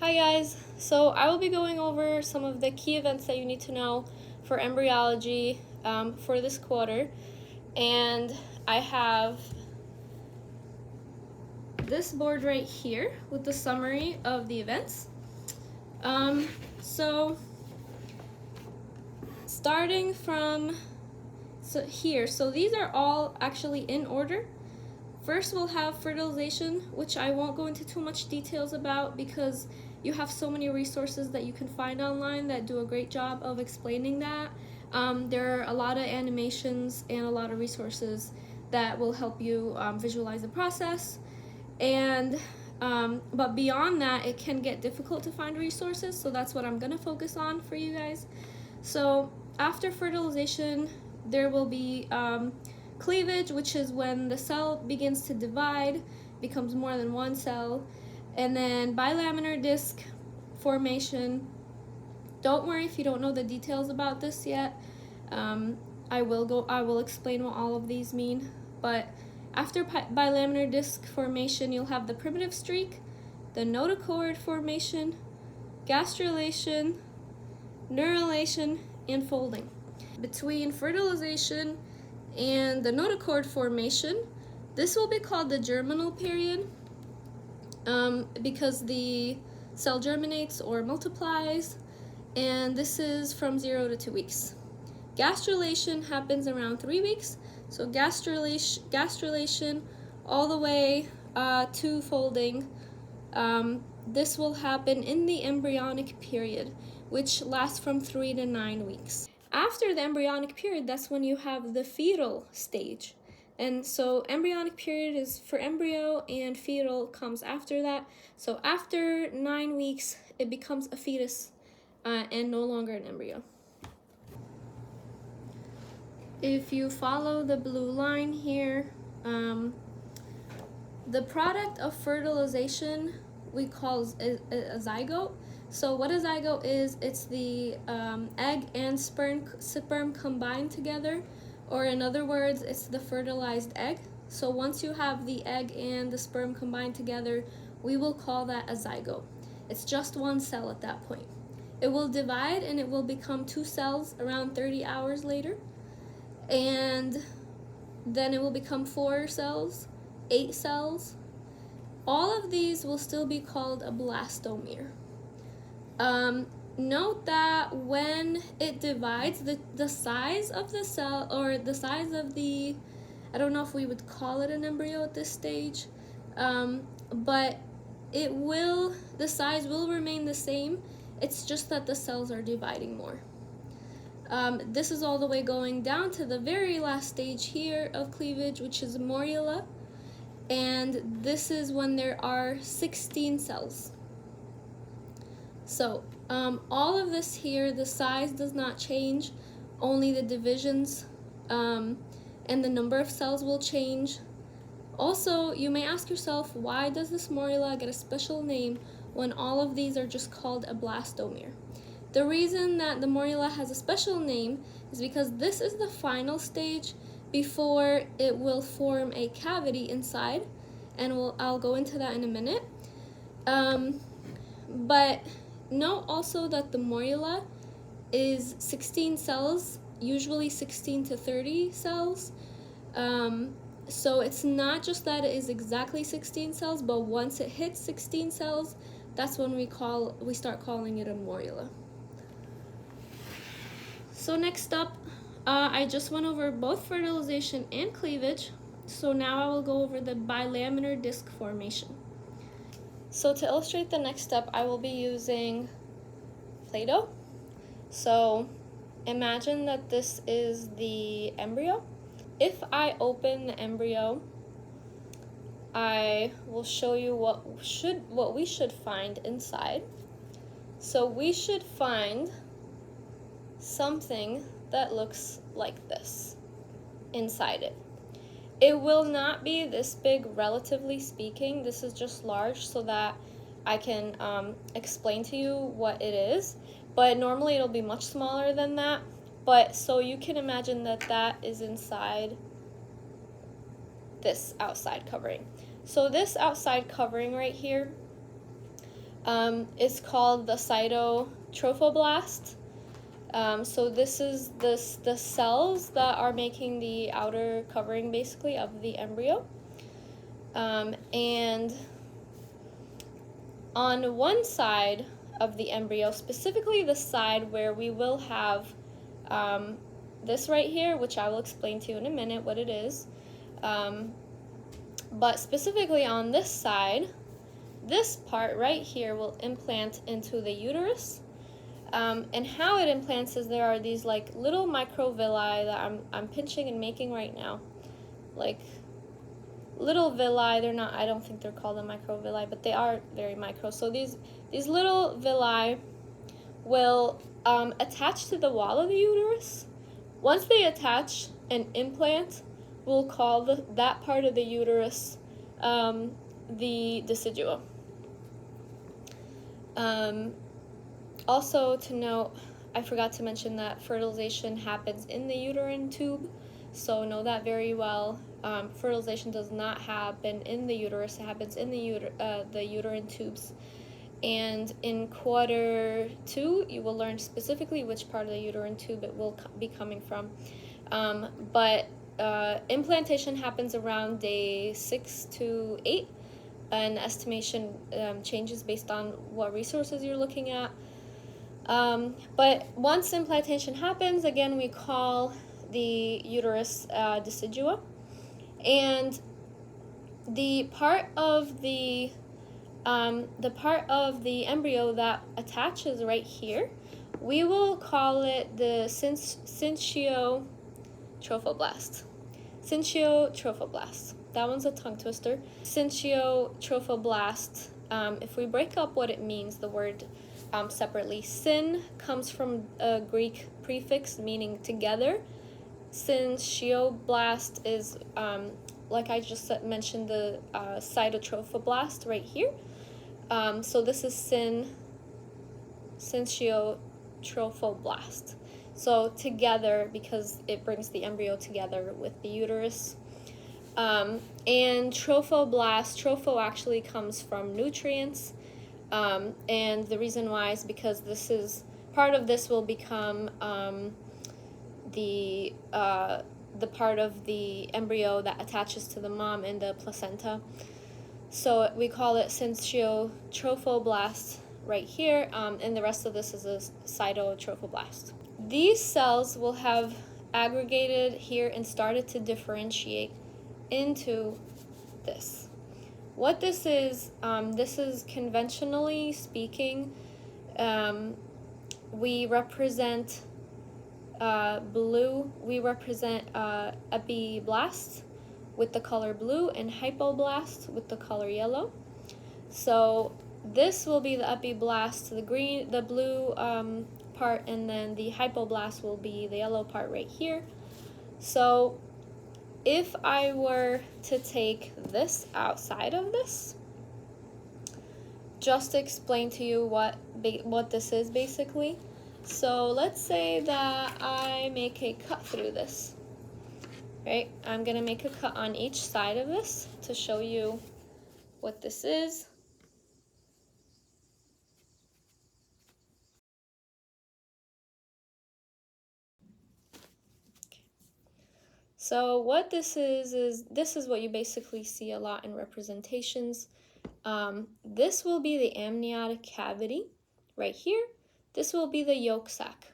Hi guys, so I will be going over some of the key events that you need to know for embryology for this quarter, and I have this board right here with the summary of the events. So starting from here, so these are all actually in order. First, we'll have fertilization, which I won't go into too much details about because you have so many resources that you can find online that do a great job of explaining that. There are a lot of animations and a lot of resources that will help you visualize the process. And but beyond that, it can get difficult to find resources, so that's what I'm gonna focus on for you guys. So after fertilization, there will be cleavage, which is when the cell begins to divide, becomes more than one cell, and then bilaminar disc formation. Don't worry if you don't know the details about this yet. I will explain what all of these mean. But after bilaminar disc formation, you'll have the primitive streak, the notochord formation, gastrulation, neurolation, and folding. Between fertilization and the notochord formation, this will be called the germinal period because the cell germinates or multiplies, and this is from 0 to 2 weeks. Gastrulation happens around 3 weeks, so gastrulation all the way to folding. This will happen in the embryonic period, which lasts from 3 to 9 weeks. After the embryonic period, that's when you have the fetal stage. And so embryonic period is for embryo and fetal comes after that. So after 9 weeks, it becomes a fetus and no longer an embryo. If you follow the blue line here, the product of fertilization we call a zygote. So what a zygote is, it's the egg and sperm combined together, or in other words, it's the fertilized egg. So once you have the egg and the sperm combined together, we will call that a zygote. It's just one cell at that point. It will divide and it will become 2 cells around 30 hours later, and then it will become 4 cells, 8 cells. All of these will still be called a blastomere. Note that when it divides, the size of the cell, or the size of the, I don't know if we would call it an embryo at this stage, but the size will remain the same. It's just that the cells are dividing more. This is all the way going down to the very last stage here of cleavage, which is morula, and this is when there are 16 cells. So all of this here, the size does not change, only the divisions and the number of cells will change. Also, you may ask yourself, why does this morula get a special name when all of these are just called a blastomere? The reason that the morula has a special name is because this is the final stage before it will form a cavity inside, and I'll go into that in a minute. But note also that the morula is 16 cells, usually 16 to 30 cells. So it's not just that it is exactly 16 cells, but once it hits 16 cells, that's when we start calling it a morula. So next up, I just went over both fertilization and cleavage. So now I will go over the bilaminar disc formation. So to illustrate the next step, I will be using Play-Doh. So imagine that this is the embryo. If I open the embryo, I will show you what we should find inside. So we should find something that looks like this inside it. It will not be this big, relatively speaking. This is just large so that I can explain to you what it is, but normally it'll be much smaller than that. But so you can imagine that that is inside this outside covering. So this outside covering right here is called the cytotrophoblast. So this is the cells that are making the outer covering, basically, of the embryo. And on one side of the embryo, specifically the side where we will have this right here, which I will explain to you in a minute what it is. But specifically on this side, this part right here will implant into the uterus. And how it implants is there are these like little microvilli that I'm pinching and making right now, like little villi. They're not, I don't think they're called a microvilli, but they are very micro. So these little villi will attach to the wall of the uterus. Once they attach and implant, we'll call that part of the uterus the decidua. Also to note, I forgot to mention that fertilization happens in the uterine tube, so know that very well. Fertilization does not happen in the uterus, it happens in the uterine tubes. And in quarter 2, you will learn specifically which part of the uterine tube it will be coming from. But implantation happens around day 6 to 8, and estimation changes based on what resources you're looking at. But once implantation happens, again, we call the uterus decidua. And the part of the embryo that attaches right here, we will call it the syncytotrophoblast. Syncytotrophoblast. That one's a tongue twister. Syncytotrophoblast. If we break up what it means, the word separately, syn comes from a Greek prefix meaning together. Syncytoblast is, like I just mentioned, the cytotrophoblast right here. So this is syncytotrophoblast. So together, because it brings the embryo together with the uterus. And tropho actually comes from nutrients. And the reason why is because this is, part of this will become the part of the embryo that attaches to the mom in the placenta. So we call it syncytotrophoblast right here, and the rest of this is a cytotrophoblast. These cells will have aggregated here and started to differentiate into this. What this is conventionally speaking, we represent blue, we represent epiblast with the color blue and hypoblast with the color yellow. So this will be the epiblast, the blue part, and then the hypoblast will be the yellow part right here. So if I were to take this outside of this, just to explain to you what this is basically. So let's say that I make a cut through this, right? I'm gonna make a cut on each side of this to show you what this is. So what this is this is what you basically see a lot in representations. This will be the amniotic cavity right here. This will be the yolk sac.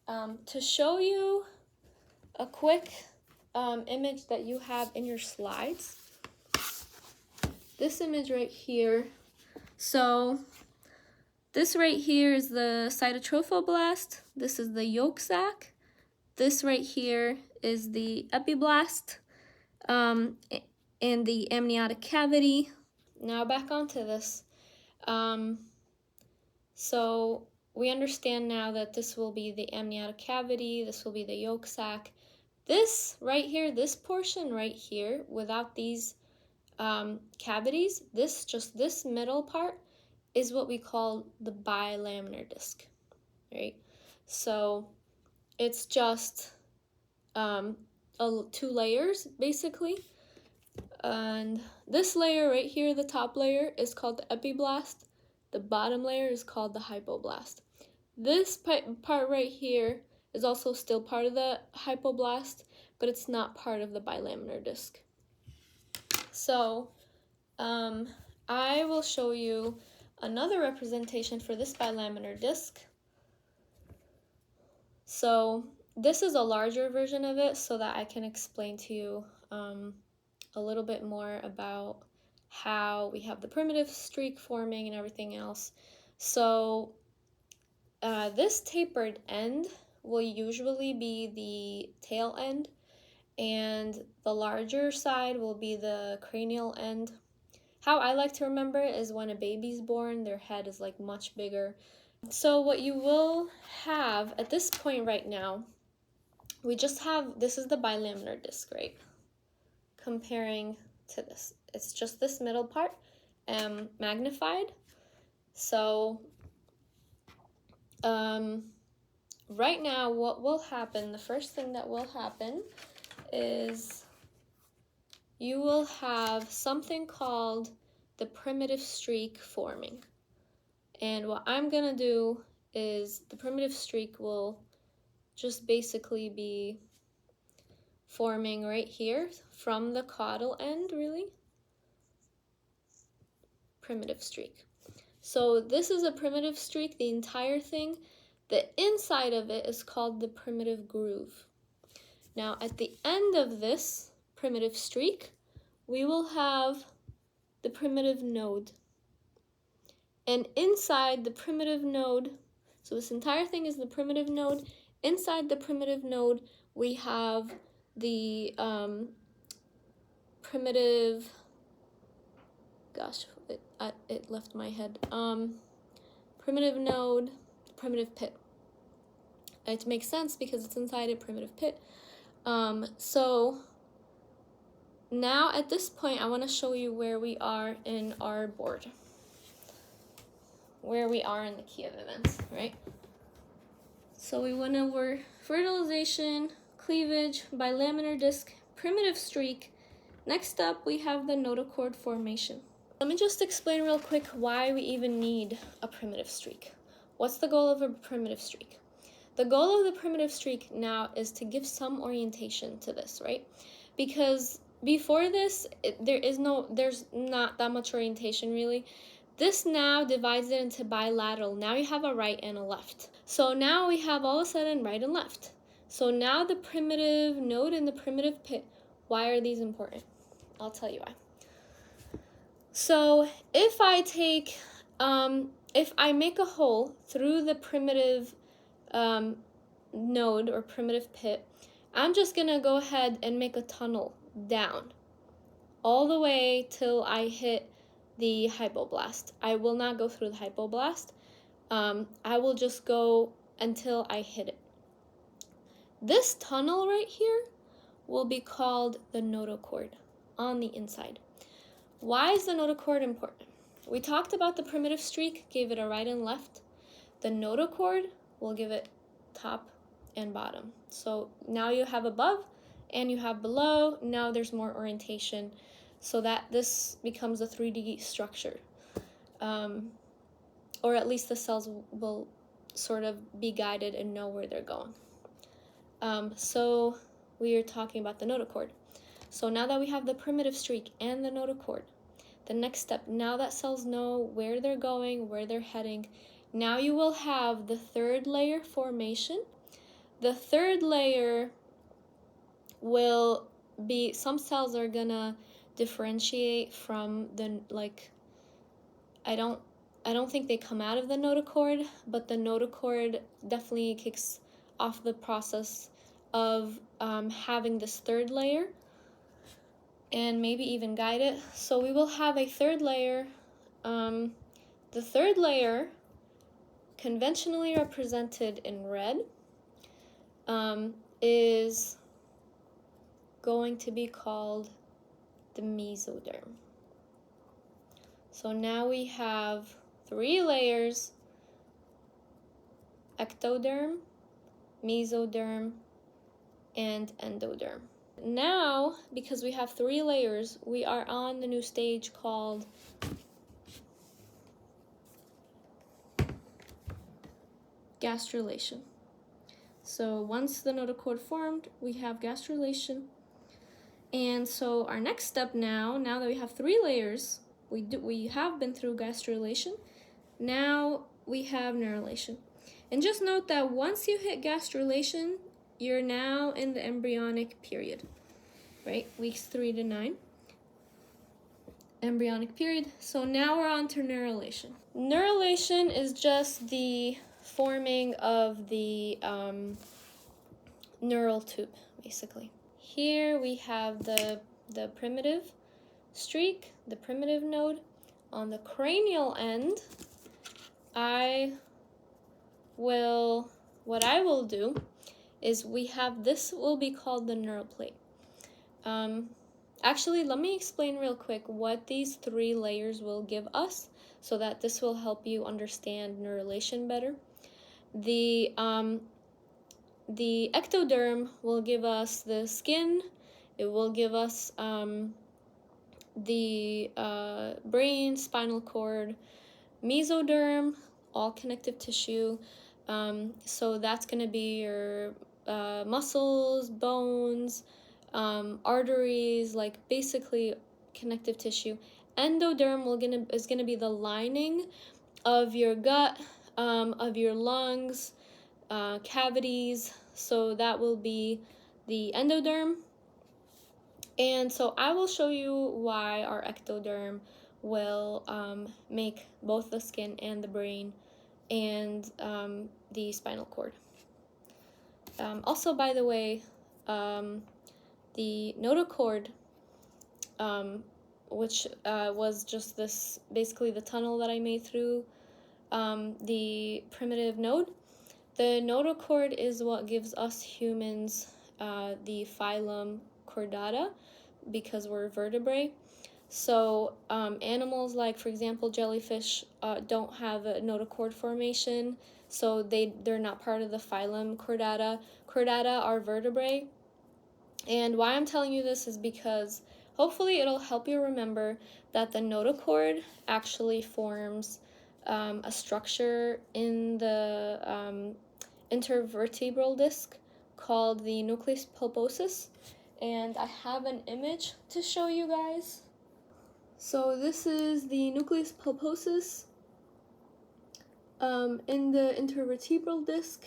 To show you a quick image that you have in your slides, this image right here. So this right here is the cytotrophoblast. This is the yolk sac. This right here is the epiblast and the amniotic cavity. Now back onto this. So we understand now that this will be the amniotic cavity, this will be the yolk sac. This right here, this portion right here, without these cavities, this middle part is what we call the bilaminar disc, right? So it's just 2 layers basically, and this layer right here, the top layer, is called the epiblast. The bottom layer is called the hypoblast. This part right here is also still part of the hypoblast, but it's not part of the bilaminar disc. So I will show you another representation for this bilaminar disc. So this is a larger version of it so that I can explain to you a little bit more about how we have the primitive streak forming and everything else. So this tapered end will usually be the tail end, and the larger side will be the cranial end. How I like to remember it is when a baby's born, their head is like much bigger. So what you will have at this point right now, we just have, this is the bilaminar disc, right? Comparing to this. It's just this middle part magnified. So right now what will happen, the first thing that will happen is you will have something called the primitive streak forming. And what I'm gonna do is the primitive streak will just basically be forming right here from the caudal end, really. Primitive streak. So this is a primitive streak, the entire thing. The inside of it is called the primitive groove. Now at the end of this primitive streak, we will have the primitive node. And inside the primitive node, so this entire thing is the primitive node. Inside the primitive node, we have the primitive, gosh, it left my head. Primitive node, primitive pit. It makes sense because it's inside a primitive pit. So now at this point, I want to show you where we are in our board. Where we are in the key of events, right? So we went over fertilization, cleavage, bilaminar disc, primitive streak. Next up, we have the notochord formation. Let me just explain real quick why we even need a primitive streak. What's the goal of a primitive streak? The goal of the primitive streak now is to give some orientation to this, right? Because before this, there's not that much orientation really. This now divides it into bilateral. Now you have a right and a left. So now we have all of a sudden right and left. So now the primitive node and the primitive pit, why are these important? I'll tell you why. So if I take, if I make a hole through the primitive node or primitive pit, I'm just gonna go ahead and make a tunnel down all the way till I hit the hypoblast. I will not go through the hypoblast. I will just go until I hit it. This tunnel right here will be called the notochord on the inside. Why is the notochord important? We talked about the primitive streak, gave it a right and left. The notochord will give it top and bottom. So now you have above and you have below. Now there's more orientation so that this becomes a 3D structure. Or at least the cells will sort of be guided and know where they're going. So we are talking about the notochord. So now that we have the primitive streak and the notochord, the next step, now that cells know where they're going, where they're heading, now you will have the third layer formation. The third layer will be, some cells are gonna differentiate from the, like, I don't think they come out of the notochord, but the notochord definitely kicks off the process of having this third layer and maybe even guide it. So we will have a third layer. The third layer, conventionally represented in red, is going to be called the mesoderm. So now we have 3 layers: ectoderm, mesoderm, and endoderm. Now, because we have 3 layers, we are on the new stage called gastrulation. So once the notochord formed, we have gastrulation. And so our next step now that we have 3 layers, we have been through gastrulation. Now we have neurolation. And just note that once you hit gastrulation, you're now in the embryonic period, right? Weeks 3 to 9. Embryonic period. So now we're on to neurolation. Neurolation is just the forming of the neural tube, basically. Here we have the primitive streak, the primitive node. On the cranial end, what I will do is we have, this will be called the neural plate. Actually, let me explain real quick what these 3 layers will give us so that this will help you understand neurolation better. The ectoderm will give us the skin. It will give us the brain, spinal cord, mesoderm, all connective tissue. So that's going to be your muscles, bones, arteries, like basically connective tissue. Endoderm is gonna be the lining of your gut, of your lungs, cavities. So that will be the endoderm. And so I will show you why our ectoderm will make both the skin and the brain and the spinal cord. Also, by the way, the notochord, which was just this, basically the tunnel that I made through the primitive node. The notochord is what gives us humans the phylum Chordata, because we're vertebrae. So animals like, for example, jellyfish don't have a notochord formation, so they're not part of the phylum Chordata. Chordata are vertebrae. And why I'm telling you this is because hopefully it'll help you remember that the notochord actually forms a structure in the intervertebral disc called the nucleus pulposus. And I have an image to show you guys. So this is the nucleus pulposus in the intervertebral disc,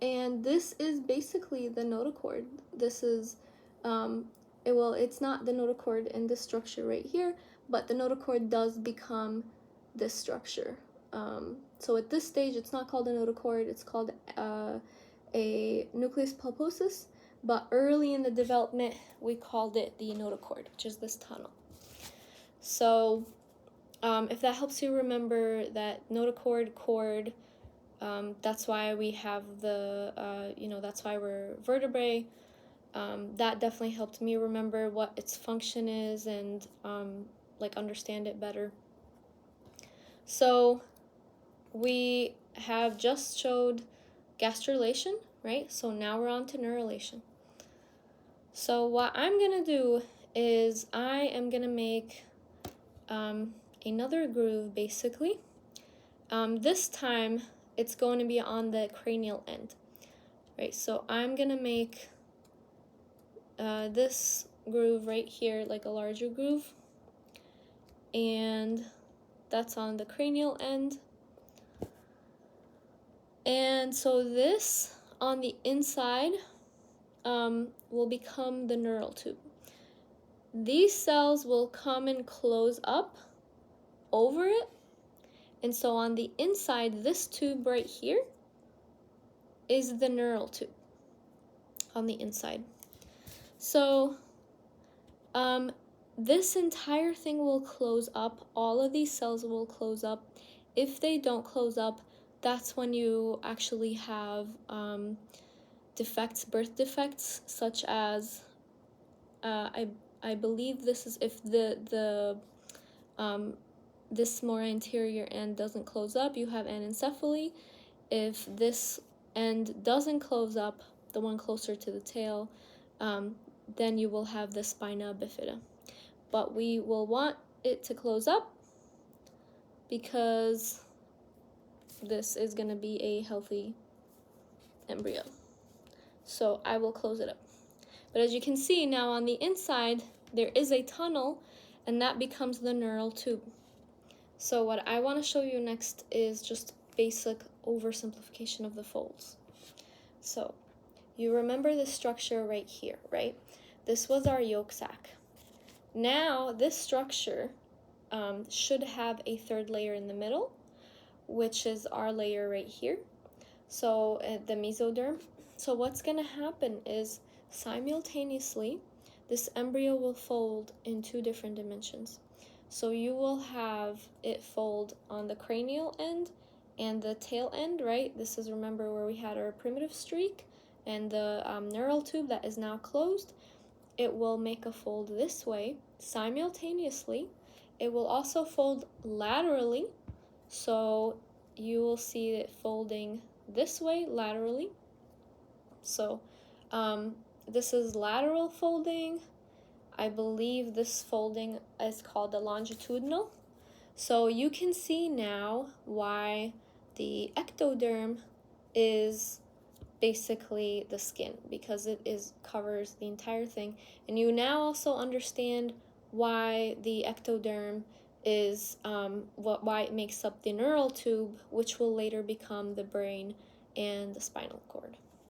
and this is basically the notochord. This is it's not the notochord in this structure right here, but the notochord does become this structure. So at this stage, it's not called a notochord, it's called a nucleus pulposus, but early in the development, we called it the notochord, which is this tunnel. So if that helps you remember that notochord, cord, that's why we have the, that's why we're vertebrae. That definitely helped me remember what its function is and understand it better. So we have just showed gastrulation, right? So now we're on to neurolation. So what I'm gonna do is I am gonna make another groove, basically. This time it's going to be on the cranial end, right? So I'm gonna make this groove right here, like a larger groove, and that's on the cranial end. And so this on the inside will become the neural tube. These cells will come and close up over it, and so on the inside, this tube right here is the neural tube on the inside. So this entire thing will close up. All of these cells will close up. If they don't close up, that's when you actually have defects, birth defects, such as I believe this is if this more anterior end doesn't close up, you have anencephaly. If this end doesn't close up, the one closer to the tail, then you will have the spina bifida. But we will want it to close up because this is going to be a healthy embryo. So I will close it up. But as you can see now on the inside, there is a tunnel, and that becomes the neural tube. So what I want to show you next is just basic oversimplification of the folds. So you remember the structure right here, right? This was our yolk sac. Now this structure should have a third layer in the middle, which is our layer right here. So the mesoderm. So what's going to happen is simultaneously this embryo will fold in two different dimensions. So you will have it fold on the cranial end and the tail end, right? This is, remember, where we had our primitive streak and the neural tube that is now closed. It will make a fold this way simultaneously. It will also fold laterally, so you will see it folding this way laterally. So this is lateral folding. I believe this folding is called the longitudinal. So you can see now why the ectoderm is basically the skin, because it covers the entire thing. And you now also understand why the ectoderm is why it makes up the neural tube, which will later become the brain and the spinal cord.